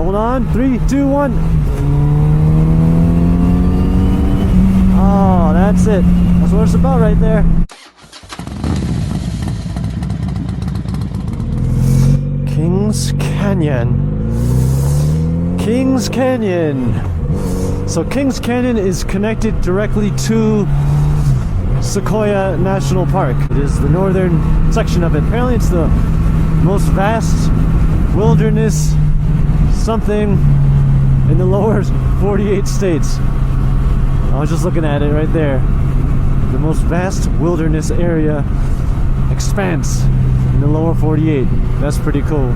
Hold on, 3, 2, 1. Oh, that's it. That's what it's about right there. Kings Canyon. Kings Canyon. So Kings Canyon is connected directly to Sequoia National Park. It is the northern section of it. Apparently it's the most vast wilderness something in the lower 48 states. I was just looking at it right there. The most vast wilderness area expanse in the lower 48. That's pretty cool.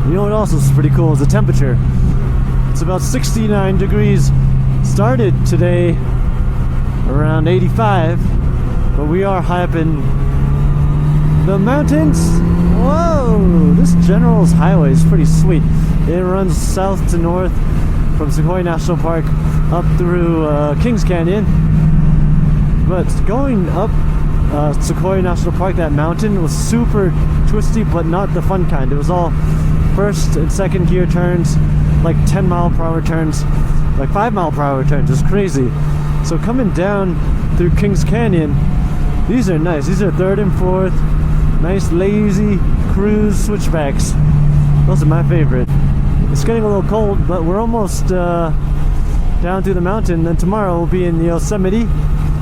You know what also is pretty cool is the temperature. It's about 69 degrees. Started today around 85, but we are high up in the mountains. Whoa! This General's Highway is pretty sweet. It runs south to north from Sequoia National Park up through Kings Canyon. But going up Sequoia National Park, that mountain was super twisty, but not the fun kind. It was all first and second gear turns, like 10-mile-per-hour turns, like 5-mile-per-hour turns. It's crazy. So coming down through Kings Canyon, these are nice. These are third and fourth, nice lazy cruise switchbacks. Those are my favorite. It's getting a little cold, but we're almost down through the mountain. Then tomorrow we'll be in the Yosemite.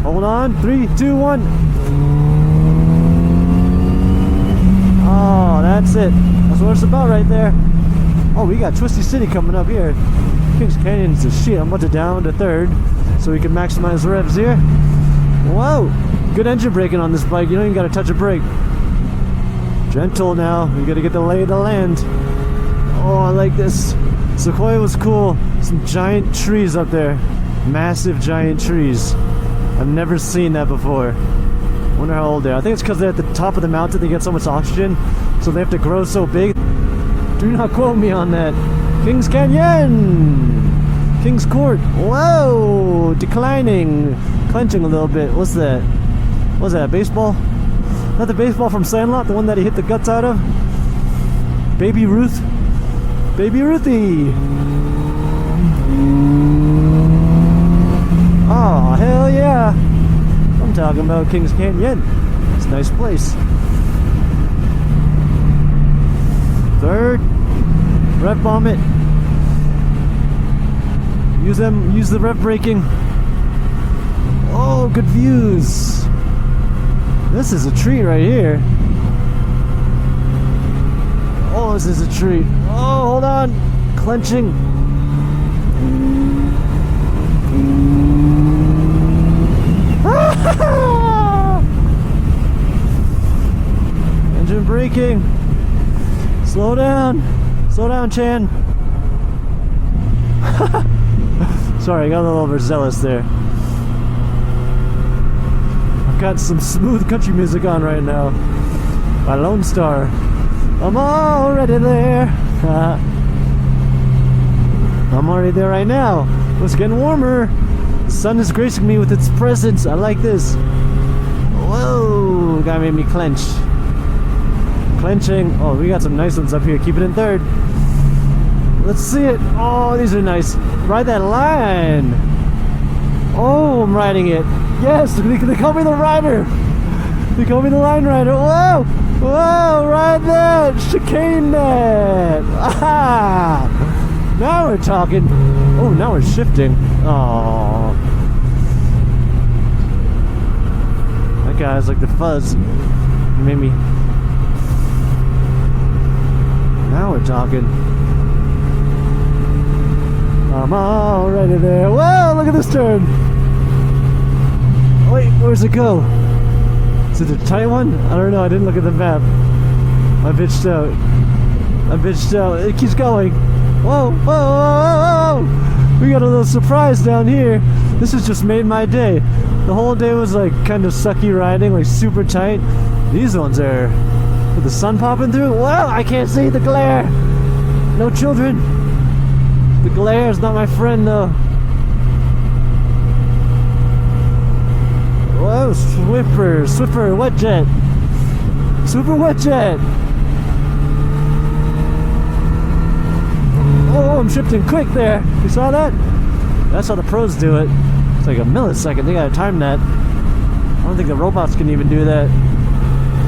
Hold on, 3, 2, 1. Oh, that's it. That's what it's about right there. Oh, we got Twisty City coming up here. Kings Canyon's the shit. I'm about to down to third so we can maximize the revs here. Whoa! Good engine braking on this bike. You don't even got to touch a brake. Gentle now. You got to get the lay of the land. Oh, I like this. Sequoia was cool. Some giant trees up there. Massive giant trees. I've never seen that before. Wonder how old they are. I think it's because they're at the top of the mountain. They get so much oxygen, so they have to grow so big. Do not quote me on that. Kings Canyon! Kings Court. Whoa! Declining. Clenching a little bit. What's that? What's that? Baseball? Not the baseball from Sandlot? The one that he hit the guts out of? Baby Ruth? Baby Ruthie! Oh, hell yeah! I'm talking about Kings Canyon. It's a nice place. Third. Rev bomb it. Use the rev braking. Oh, good views. This is a treat right here. Oh, this is a treat. Oh, hold on. Clenching. Engine braking. Slow down. Slow down, Chan. Sorry, I got a little overzealous there. I've got some smooth country music on right now by Lone Star. I'm already there. I'm already there right now. It's getting warmer. The sun is gracing me with its presence. I like this. Whoa, guy made me clench. Clenching. Oh, we got some nice ones up here. Keep it in third. Let's see it. Oh, these are nice. Ride that line. Oh, I'm riding it. Yes, they call me the rider. They call me the line rider. Whoa, whoa, ride that. Chicane that. Aha. Now we're talking. Oh, now we're shifting. Oh. That guy's like the fuzz. He made me. Now we're talking. I'm already there. Whoa, look at this turn. Wait, where's it go? Is it a tight one? I don't know. I didn't look at the map. I bitched out. I bitched out. It keeps going. Whoa, whoa, whoa, whoa. We got a little surprise down here. This has just made my day. The whole day was like kind of sucky riding, like super tight. These ones are with the sun popping through. Wow, I can't see the glare. No children. The glare is not my friend though. Whoa, Swiffer, wet jet. Super wet jet. Oh, I'm shifting quick there. You saw that? That's how the pros do it. It's like a millisecond. They gotta time that. I don't think the robots can even do that.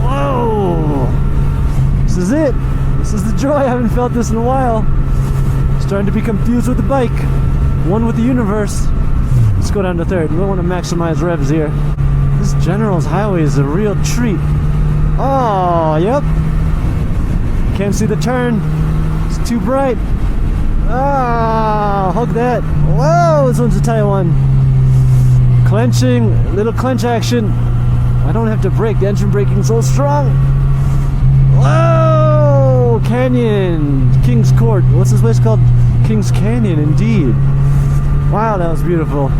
Whoa! This is it. This is the joy. I haven't felt this in a while. Starting to be confused with the bike. One with the universe. Let's go down to third. We don't want to maximize revs here. This General's Highway is a real treat. Oh, yep. Can't see the turn. It's too bright. Ah, hug that. Whoa, this one's a tight one. Clenching, little clench action. I don't have to brake. The engine braking so strong. Whoa, Canyon, King's Court. What's this place called? King's Canyon, indeed. Wow, that was beautiful.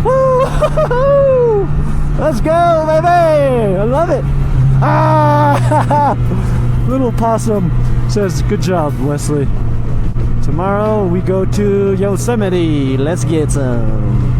Woo! Let's go, baby! I love it. Ah! Little possum says, "Good job, Wesley." Tomorrow we go to Yosemite. Let's get some.